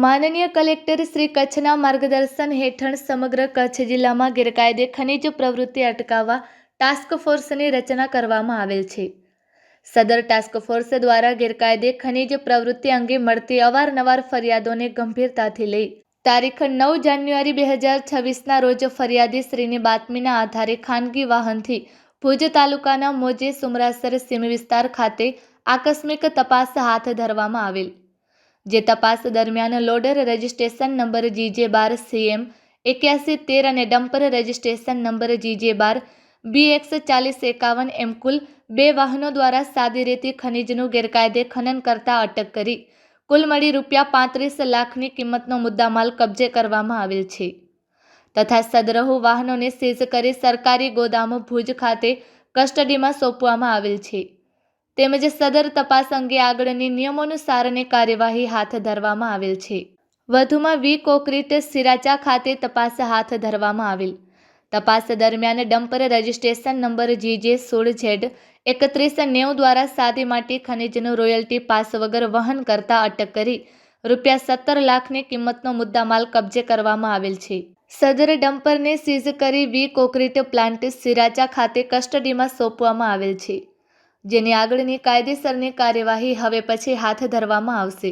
માનનીય કલેક્ટર શ્રી કચ્છના માર્ગદર્શન હેઠળ સમગ્ર કચ્છ જિલ્લામાં ગેરકાયદે ખનિજ પ્રવૃત્તિ અટકાવવા ટાસ્ક ફોર્સની રચના કરવામાં આવેલ છે। સદર ટાસ્ક ફોર્સ દ્વારા ગેરકાયદે ખનિજ પ્રવૃત્તિ અંગે મળતી અવારનવાર ફરિયાદોને ગંભીરતાથી લઈ તારીખ 9 જાન્યુઆરી 2026ના રોજ ફરિયાદીશ્રીની બાતમીના આધારે ખાનગી વાહનથી ભુજ તાલુકાના મોજે સુમરાસર સીમ વિસ્તાર ખાતે આકસ્મિક તપાસ હાથ ધરવામાં આવેલ, જે તપાસ દરમિયાન લોડર રજિસ્ટ્રેશન નંબર GJ12CM 8113 અને ડમ્પર રજિસ્ટ્રેશન નંબર GJ12BX 4051 એમ કુલ 2 વાહનો દ્વારા સાદી રેતી ખનિજનું ગેરકાયદે ખનન કરતા અટક કરી કુલ મળી ₹35 લાખની કિંમતનો મુદ્દામાલ કબજે કરવામાં આવેલ છે તથા સદરહુ વાહનોને સીઝ કરી સરકારી ગોદામ ભુજ ખાતે કસ્ટડીમાં સોંપવામાં આવેલ છે તેમજ સદર તપાસ અંગે આગળની નિયમોનુસારની કાર્યવાહી હાથ ધરવામાં આવેલ છે। વધુમાં વી કોન્ક્રીટ સિરાચા ખાતે તપાસ હાથ ધરવામાં આવેલ। તપાસ દરમિયાન ડમ્પર રજિસ્ટ્રેશન નંબર GJ16Z 3190 દ્વારા સાદી માટી ખનિજનું રોયલ્ટી પાસ વગર વહન કરતા અટક કરી ₹17 લાખની કિંમતનો મુદ્દામાલ કબજે કરવામાં આવેલ છે। સદર ડમ્પરને સીઝ કરી વી કોન્ક્રીટ પ્લાન્ટ સિરાચા ખાતે કસ્ટડીમાં સોંપવામાં આવેલ છે, જેની આગળની કાયદેસરની કાર્યવાહી હવે પછી હાથ ધરવામાં આવશે।